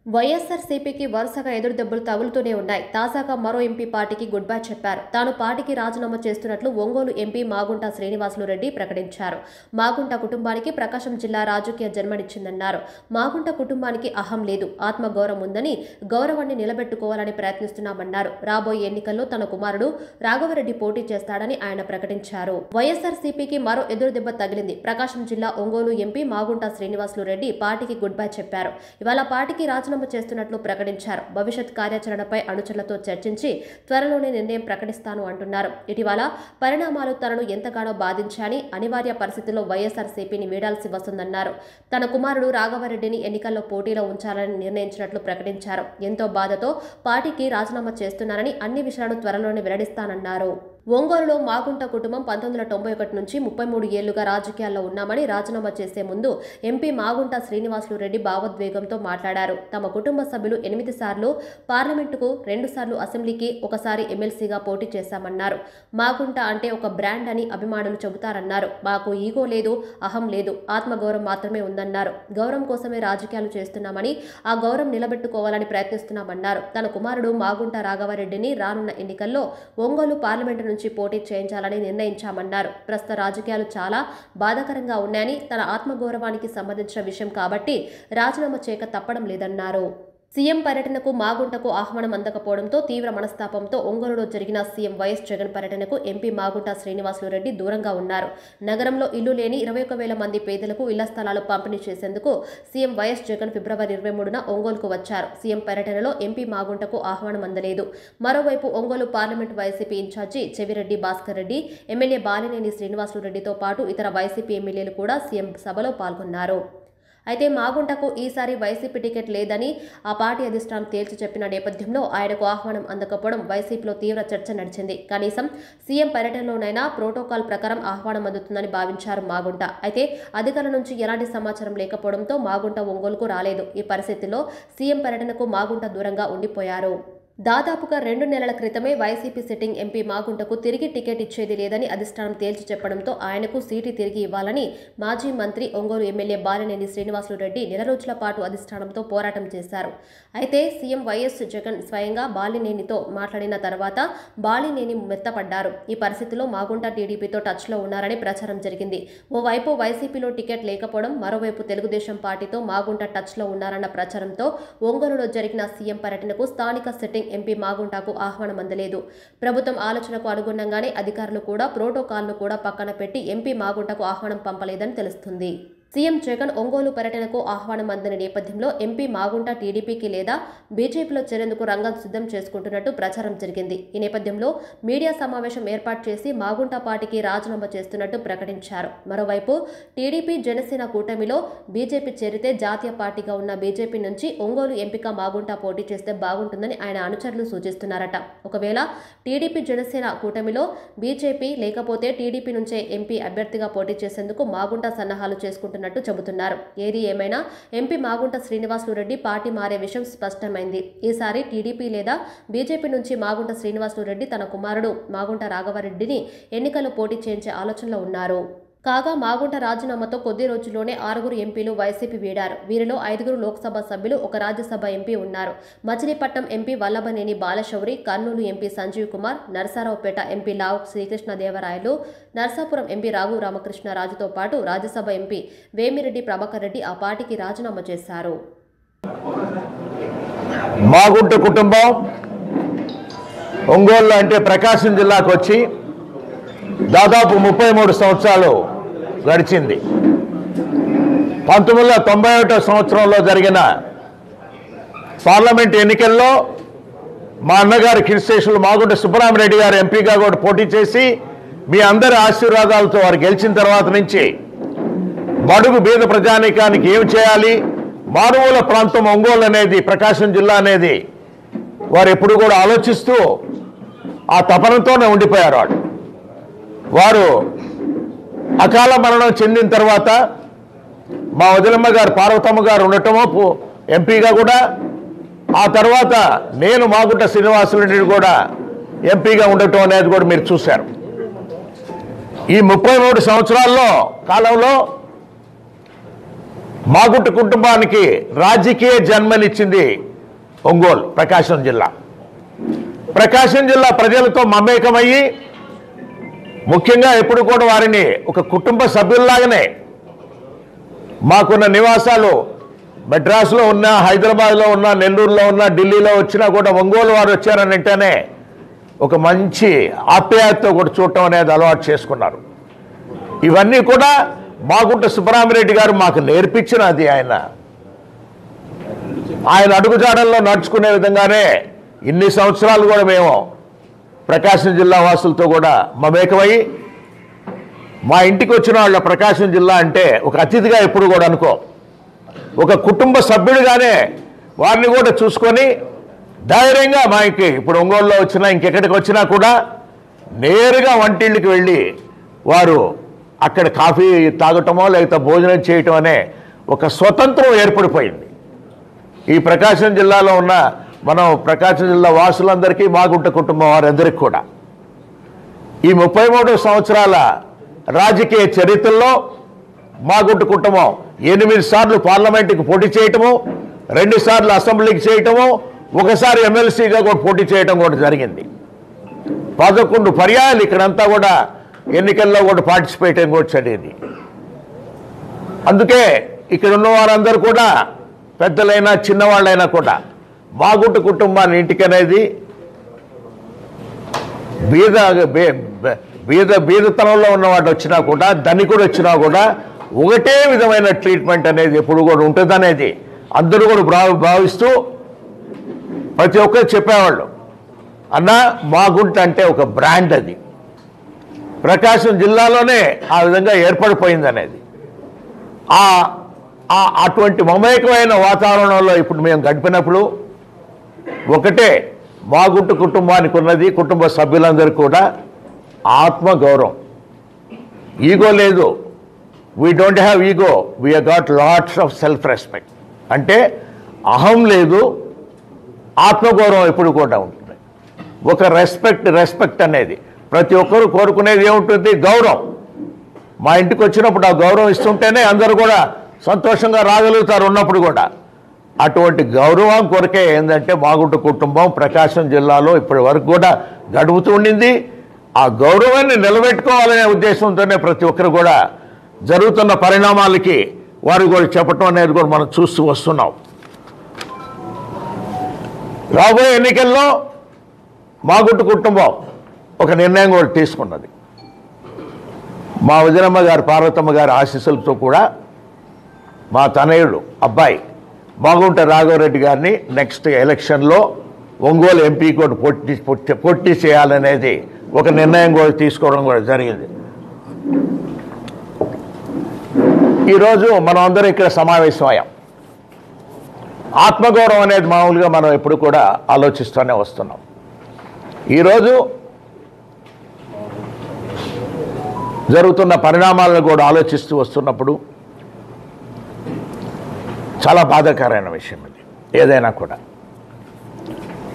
వైఎస్ఆర్సీపీకి వరుసగా ఎదురుదెబ్బలు తగులుతూనే ఉన్నాయి. తాజాగా మరో ఎంపీ పార్టీకి గుడ్ బై చెప్పారు. తాను పార్టీకి రాజీనామా చేస్తున్నట్లు ఒంగోలు ఎంపీ మాగుంట శ్రీనివాసులు రెడ్డి ప్రకటించారు. మాగుంట కుటుంబానికి ప్రకాశం జిల్లా రాజకీయ జన్మనిచ్చిందన్నారు. మాగుంట కుటుంబానికి అహం లేదు, ఆత్మగౌరవం ఉందని, గౌరవాన్ని నిలబెట్టుకోవాలని ప్రయత్నిస్తున్నామన్నారు. రాబోయే ఎన్నికల్లో తన కుమారుడు రాఘవరెడ్డి పోటీ చేస్తాడని ఆయన ప్రకటించారు. వైఎస్ఆర్సీపీకి మరో ఎదురుదెబ్బ తగిలింది. ప్రకాశం జిల్లా ఒంగోలు ఎంపీ మాగుంట శ్రీనివాసులు రెడ్డి పార్టీకి గుడ్ బై చెప్పారు. ఇవాళ పార్టీకి రాజీనామా చేస్తున్నట్లు ప్రకటించారు. భవిష్యత్ కార్యాచరణపై అనుచరులతో చర్చించి త్వరలోనే నిర్ణయం ప్రకటిస్తాను అంటున్నారు. ఇటీవల పరిణామాలు తనను ఎంతగానో బాధించాయని, అనివార్య పరిస్థితుల్లో వైఎస్ఆర్సీపీని వీడాల్సి వస్తుందన్నారు. తన కుమారుడు రాఘవరెడ్డిని ఎన్నికల్లో పోటీలో ఉంచాలని నిర్ణయించినట్లు ప్రకటించారు. ఎంతో బాధతో పార్టీకి రాజీనామా చేస్తున్నానని, అన్ని విషయాలను త్వరలోనే వెల్లడిస్తానన్నారు. ఒంగోలులో మాగుంట కుటుంబం 1991 నుంచి 33 ఏళ్లుగా రాజకీయాల్లో ఉన్నామని, రాజీనామా చేసే ముందు ఎంపీ మాగుంట శ్రీనివాసులు రెడ్డి భావోద్వేగంతో మాట్లాడారు. తమ కుటుంబ సభ్యులు 8 సార్లు పార్లమెంటుకు, 2 సార్లు అసెంబ్లీకి, ఒకసారి ఎమ్మెల్సీగా పోటీ చేశామన్నారు. మాగుంట అంటే ఒక బ్రాండ్ అని అభిమానులు చెబుతారన్నారు. మాకు ఈగో లేదు, అహం లేదు, ఆత్మగౌరవం మాత్రమే ఉందన్నారు. గౌరవం కోసమే రాజకీయాలు చేస్తున్నామని, ఆ గౌరవం నిలబెట్టుకోవాలని ప్రయత్నిస్తున్నామన్నారు. తన కుమారుడు మాగుంట రాఘవరెడ్డిని రానున్న ఎన్నికల్లో ఒంగోలు పార్లమెంటు నుంచి పోటీ చేయించాలని నిర్ణయించామన్నారు. ప్రస్తుత రాజకీయాలు చాలా బాధాకరంగా ఉన్నాయని, తన ఆత్మగౌరవానికి సంబంధించిన విషయం కాబట్టి రాజీనామా చేయక తప్పడం లేదన్నారు. సీఎం పర్యటనకు మాగుంటకు ఆహ్వానం అందకపోవడంతో తీవ్ర మనస్తాపంతో ఒంగోలులో జరిగిన సీఎం వైఎస్ జగన్ పర్యటనకు ఎంపీ మాగుంట శ్రీనివాసులు రెడ్డి దూరంగా ఉన్నారు. నగరంలో ఇల్లు లేని 21,000 మంది పేదలకు ఇళ్ల స్థలాలు పంపిణీ చేసేందుకు సీఎం వైఎస్ జగన్ ఫిబ్రవరి 23న ఒంగోలుకు వచ్చారు. సీఎం పర్యటనలో ఎంపీ మాగుంటకు ఆహ్వానం అందలేదు. మరోవైపు Ongole parliament YCP incharge Chevireddy Bhaskar Reddy, MLA Balineni Srinivasulu రెడ్డితో పాటు ఇతర వైసీపీ ఎమ్మెల్యేలు కూడా సీఎం సభలో పాల్గొన్నారు. అయితే మాగుంటకు ఈసారి వైసీపీ టికెట్ లేదని ఆ పార్టీ అధిష్టానం తేల్చి చెప్పిన నేపథ్యంలో ఆయనకు ఆహ్వానం అందకపోవడం వైసీపీలో తీవ్ర చర్చ నడిచింది. కనీసం సీఎం పర్యటనలోనైనా ప్రోటోకాల్ ప్రకారం ఆహ్వానం అందుతుందని భావించారు మాగుంట. అయితే అధికారుల నుంచి ఎలాంటి సమాచారం లేకపోవడంతో మాగుంట ఒంగోలుకు రాలేదు. ఈ పరిస్థితుల్లో సీఎం పర్యటనకు మాగుంట దూరంగా ఉండిపోయారు. దాదాపుగా 2 నెలల క్రితమే వైసీపీ సిట్టింగ్ ఎంపీ మాగుంటకు తిరిగి టికెట్ ఇచ్చేది లేదని అధిష్టానం తేల్చి చెప్పడంతో ఆయనకు సీటు తిరిగి ఇవ్వాలని మాజీ మంత్రి, ఒంగోలు ఎమ్మెల్యే బాలినేని శ్రీనివాసులు రెడ్డి నెల రోజుల పాటు అధిష్టానంతో పోరాటం చేశారు. అయితే సీఎం వైఎస్ జగన్ స్వయంగా బాలినేనితో మాట్లాడిన తర్వాత బాలినేని మెత్తపడ్డారు. ఈ పరిస్థితిలో మాగుంట టీడీపీతో టచ్లో ఉన్నారని ప్రచారం జరిగింది. ఓవైపు వైసీపీలో టికెట్ లేకపోవడం, మరోవైపు తెలుగుదేశం పార్టీతో మాగుంట టచ్లో ఉన్నారన్న ప్రచారంతో ఒంగోలులో జరిగిన సీఎం పర్యటనకు స్థానిక సిట్టింగ్ ఎంపీ మాగుంటకు ఆహ్వానం అందలేదు. ప్రభుత్వం ఆలోచనకు అనుగుణంగానే అధికారులు కూడా ప్రోటోకాల్ను కూడా పక్కన పెట్టి ఎంపీ మాగుంటకు ఆహ్వానం పంపలేదని తెలుస్తుంది. సీఎం జగన్ ఒంగోలు పర్యటనకు ఆహ్వానం అందని నేపథ్యంలో ఎంపీ మాగుంట టీడీపీకి లేదా బీజేపీలో చేరేందుకు రంగం సిద్ధం చేసుకుంటున్నట్టు ప్రచారం జరిగింది. ఈ నేపథ్యంలో మీడియా సమావేశం ఏర్పాటు చేసి మాగుంట పార్టీకి రాజీనామా చేస్తున్నట్టు ప్రకటించారు. మరోవైపు టీడీపీ జనసేన కూటమిలో బీజేపీ చేరితే జాతీయ పార్టీగా ఉన్న బీజేపీ నుంచి ఒంగోలు ఎంపిక మాగుంట పోటీ చేస్తే బాగుంటుందని ఆయన అనుచరులు సూచిస్తున్నారట. ఒకవేళ టీడీపీ జనసేన కూటమిలో బీజేపీ లేకపోతే టీడీపీ నుంచే ఎంపీ అభ్యర్థిగా పోటీ చేసేందుకు మాగుంట సన్నాహాలు చేసుకుంటున్నారు చెబుతున్నారు. ఏది ఏమైనా ఎంపీ మాగుంట శ్రీనివాసులు రెడ్డి పార్టీ మారే విషయం స్పష్టమైంది. ఈసారి టీడీపీ లేదా బీజేపీ నుంచి మాగుంట శ్రీనివాసులు రెడ్డి తన కుమారుడు మాగుంట రాఘవరెడ్డిని ఎన్నికల్లో పోటీ చేయించే ఆలోచనలో ఉన్నారు. కాగా మాగుంట రాజీనామాతో కొద్ది రోజుల్లోనే 6 ఎంపీలు వైసీపీ వీడారు. వీరిలో 5 లోక్సభ సభ్యులు, 1 రాజ్యసభ ఎంపీ ఉన్నారు. Machilipatnam MP Vallabhaneni Balashowry, Kurnool MP Sanjeev Kumar, Narasaraopet MP Lavu Srikrishnadevarayalu, Narsapuram MP Raghu రామకృష్ణరాజుతో పాటు రాజ్యసభ ఎంపీ వేమిరెడ్డి ప్రభాకర్ రెడ్డి ఆ పార్టీకి రాజీనామా చేశారు. మాగుంట కుటుంబం ఒంగోలు అంటే ప్రకాశం జిల్లాకు వచ్చి దాదాపు 33 సంవత్సరాలు గడిచింది. 1991 సంవత్సరంలో జరిగిన పార్లమెంట్ ఎన్నికల్లో మా అన్నగారు కిరిశేషులు మాగుంట సుబ్బరామరెడ్డి గారు ఎంపీగా కూడా పోటీ చేసి మీ అందరి ఆశీర్వాదాలతో వారు గెలిచిన తర్వాత నుంచి బడుగు బీద ప్రజానీకానికి ఏం చేయాలి, మారుమూల ప్రాంతం ఒంగోలు అనేది, ప్రకాశం జిల్లా అనేది వారు ఎప్పుడు కూడా ఆలోచిస్తూ ఆ తపనతోనే ఉండిపోయారు. వారు అకాల మరణం చెందిన తర్వాత మా వదిలమ్మ గారు పార్వతమ్మ గారు ఉండటము ఎంపీగా కూడా, ఆ తర్వాత నేను మాగుంట శ్రీనివాసులు రెడ్డి కూడా ఎంపీగా ఉండటం అనేది కూడా మీరు చూశారు. ఈ 33 సంవత్సరాల్లో కాలంలో మాగుంట కుటుంబానికి రాజకీయ జన్మనిచ్చింది ఒంగోలు, ప్రకాశం జిల్లా. ప్రకాశం జిల్లా ప్రజలతో మమేకమయ్యి ముఖ్యంగా ఎప్పుడు కూడా వారిని ఒక కుటుంబ సభ్యుల్లాగానే, మాకున్న నివాసాలు మద్రాసులో ఉన్నా, హైదరాబాద్లో ఉన్నా, నెల్లూరులో ఉన్నా, ఢిల్లీలో వచ్చినా కూడా ఒంగోలు వారు వచ్చారని అంటేనే ఒక మంచి ఆప్యాయతతో కూడా చూడటం అనేది అలవాటు చేసుకున్నారు. ఇవన్నీ కూడా మాగుంట సుబ్బరామిరెడ్డి గారు మాకు నేర్పించినది. ఆయన అడుగుజాడల్లో నడుచుకునే విధంగానే ఇన్ని సంవత్సరాలు కూడా మేము ప్రకాశం జిల్లా వాసులతో కూడా మమేకమై, మా ఇంటికి వచ్చిన వాళ్ళ ప్రకాశం జిల్లా అంటే ఒక అతిథిగా ఎప్పుడు కూడా అనుకో, ఒక కుటుంబ సభ్యుడిగానే వారిని కూడా చూసుకొని ధైర్యంగా మాకి ఇప్పుడు ఒంగోలులో వచ్చినా ఇంకెక్కడికి వచ్చినా కూడా నేరుగా వంటిళ్ళకి వెళ్ళి వారు అక్కడ కాఫీ తాగటమో లేకపోతే భోజనం చేయటం అనే ఒక స్వతంత్రం ఏర్పడిపోయింది. ఈ ప్రకాశం జిల్లాలో ఉన్న మనం ప్రకాశం జిల్లా వాసులందరికీ, మాగుంట కుటుంబం వారందరికీ కూడా ఈ 33 సంవత్సరాల రాజకీయ చరిత్రలో మాగుంట కుటుంబం 8 సార్లు పార్లమెంటుకి పోటీ చేయటము, 2 సార్లు అసెంబ్లీకి చేయటము, ఒకసారి ఎమ్మెల్సీగా కూడా పోటీ చేయటం కూడా జరిగింది. 11 పర్యాయాలు ఇక్కడంతా కూడా ఎన్నికల్లో కూడా పార్టిసిపేట్ కూడా జరిగింది. అందుకే ఇక్కడ ఉన్న వారందరూ కూడా పెద్దలైనా చిన్నవాళ్ళైనా కూడా మాగుంట కుటుంబాన్ని ఇంటికనేది బీదతనంలో ఉన్నవాడు వచ్చినా కూడా, ధనికుడు వచ్చినా కూడా ఒకటే విధమైన ట్రీట్మెంట్ అనేది ఎప్పుడు కూడా ఉంటుందనేది అందరూ కూడా భావిస్తూ ప్రతి ఒక్కరు చెప్పేవాళ్ళు. అన్న మాగుంట అంటే ఒక బ్రాండ్, అది ప్రకాశం జిల్లాలోనే ఆ విధంగా ఏర్పడిపోయింది అనేది. అటువంటి మమేకమైన వాతావరణంలో ఇప్పుడు మేము గడిపినప్పుడు ఒకటే మాగుంట కుటుంబానికి ఉన్నది, కుటుంబ సభ్యులందరూ కూడా ఆత్మగౌరవం. ఈగో లేదు, we don't have ego, we have got lots of self respect. అంటే అహం లేదు, ఆత్మగౌరవం ఎప్పుడు కూడా ఉంటుంది. ఒక రెస్పెక్ట్ అనేది ప్రతి ఒక్కరూ కోరుకునేది ఏముంటుంది? గౌరవం. మా ఇంటికి వచ్చినప్పుడు ఆ గౌరవం ఇస్తుంటేనే అందరూ కూడా సంతోషంగా రాగలుగుతారు ఉన్నప్పుడు కూడా. అటువంటి గౌరవం కొరకే ఏంటంటే మాగుంట కుటుంబం ప్రకాశం జిల్లాలో ఇప్పటి వరకు కూడా గడుపుతూ ఉండింది. ఆ గౌరవాన్ని నిలబెట్టుకోవాలనే ఉద్దేశంతోనే ప్రతి ఒక్కరు కూడా జరుగుతున్న పరిణామాలకి వారు కూడా చెప్పటం అనేది కూడా మనం చూస్తూ వస్తున్నాం. రాబోయే ఎన్నికల్లో మాగుంట కుటుంబం ఒక నిర్ణయం కూడా తీసుకున్నది. మా వదినమ్మ గారు, పార్వతమ్మ గారి ఆశీస్సులతో కూడా మా తనయుడు అబ్బాయి మాగుంట రాఘవరెడ్డి గారిని నెక్స్ట్ ఎలక్షన్లో ఒంగోలు ఎంపీ కూడా పోటీ చేయాలనేది ఒక నిర్ణయం కూడా తీసుకోవడం కూడా జరిగింది. ఈరోజు మనం అందరం ఇక్కడ సమావేశమయ్యాం. ఆత్మగౌరవం అనేది మామూలుగా మనం ఎప్పుడు కూడా ఆలోచిస్తూనే వస్తున్నాం. ఈరోజు జరుగుతున్న పరిణామాలను కూడా ఆలోచిస్తూ వస్తున్నప్పుడు చాలా బాధాకరమైన విషయం ఇది. ఏదైనా కూడా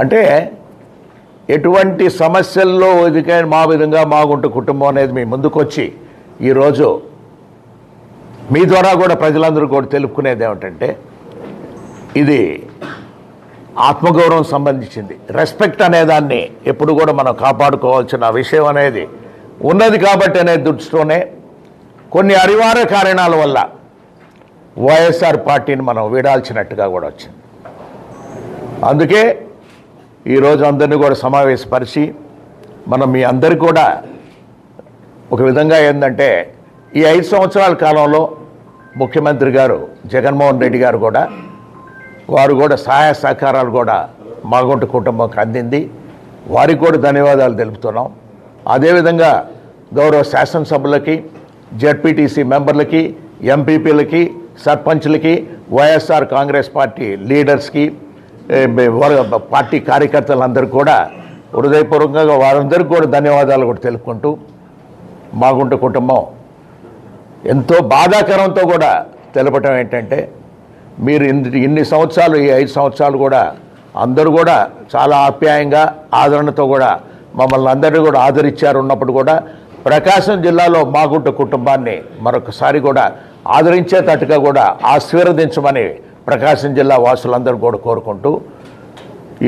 అంటే ఎటువంటి సమస్యల్లో ఎదుకైన మా విధంగా మాగుంట కుటుంబం అనేది మీ ముందుకొచ్చి ఈరోజు మీ ద్వారా కూడా ప్రజలందరూ కూడా తెలుపుకునేది ఏమిటంటే ఇది ఆత్మగౌరవం సంబంధించింది. రెస్పెక్ట్ అనేదాన్ని ఎప్పుడు కూడా మనం కాపాడుకోవాల్సిన విషయం అనేది ఉన్నది. కాబట్టి అనే దృష్టితోనే కొన్ని అనివార్య కారణాల వల్ల వైఎస్ఆర్ పార్టీని మనం వీడాల్సినట్టుగా కూడా వచ్చింది. అందుకే ఈరోజు అందరినీ కూడా సమావేశపరిచి మనం మీ అందరికీ కూడా ఒక విధంగా ఏంటంటే ఈ 5 సంవత్సరాల కాలంలో ముఖ్యమంత్రి గారు జగన్మోహన్ రెడ్డి గారు కూడా వారు కూడా సహాయ సహకారాలు కూడా మాగుంట కుటుంబంకి అందింది. వారికి కూడా ధన్యవాదాలు తెలుపుతున్నాం. అదేవిధంగా గౌరవ శాసనసభ్యులకి, జెడ్పీటీసీ మెంబర్లకి, ఎంపీపీలకి, సర్పంచ్లకి, వైఎస్ఆర్ కాంగ్రెస్ పార్టీ లీడర్స్కి, పార్టీ కార్యకర్తలందరూ కూడా హృదయపూర్వకంగా వారందరికీ కూడా ధన్యవాదాలు కూడా తెలుపుకుంటూ మాగుంట కుటుంబం ఎంతో బాధాకరంతో కూడా తెలపటం ఏంటంటే మీరు ఇన్ని సంవత్సరాలు, ఈ 5 సంవత్సరాలు కూడా అందరూ కూడా చాలా ఆప్యాయంగా ఆదరణతో కూడా మమ్మల్ని అందరినీ కూడా ఆదరించారు. ఉన్నప్పుడు కూడా ప్రకాశం జిల్లాలో మాగుంట కుటుంబాన్ని మరొకసారి కూడా ఆదరించేటట్టుగా కూడా ఆశీర్వదించమని ప్రకాశం జిల్లా వాసులందరూ కూడా కోరుకుంటూ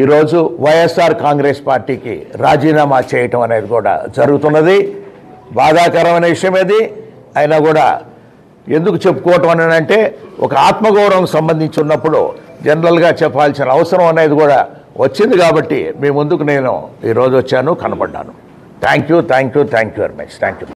ఈరోజు వైఎస్ఆర్ కాంగ్రెస్ పార్టీకి రాజీనామా చేయటం అనేది కూడా జరుగుతున్నది. బాధాకరమైన విషయం ఇది. అయినా కూడా ఎందుకు చెప్పుకోవటం అని అంటే ఒక ఆత్మగౌరవం సంబంధించి ఉన్నప్పుడు జనరల్గా చెప్పాల్సిన అవసరం అనేది కూడా వచ్చింది కాబట్టి మీ ముందుకు నేను ఈరోజు వచ్చాను, కనపడ్డాను. Thank you very much. Thank you.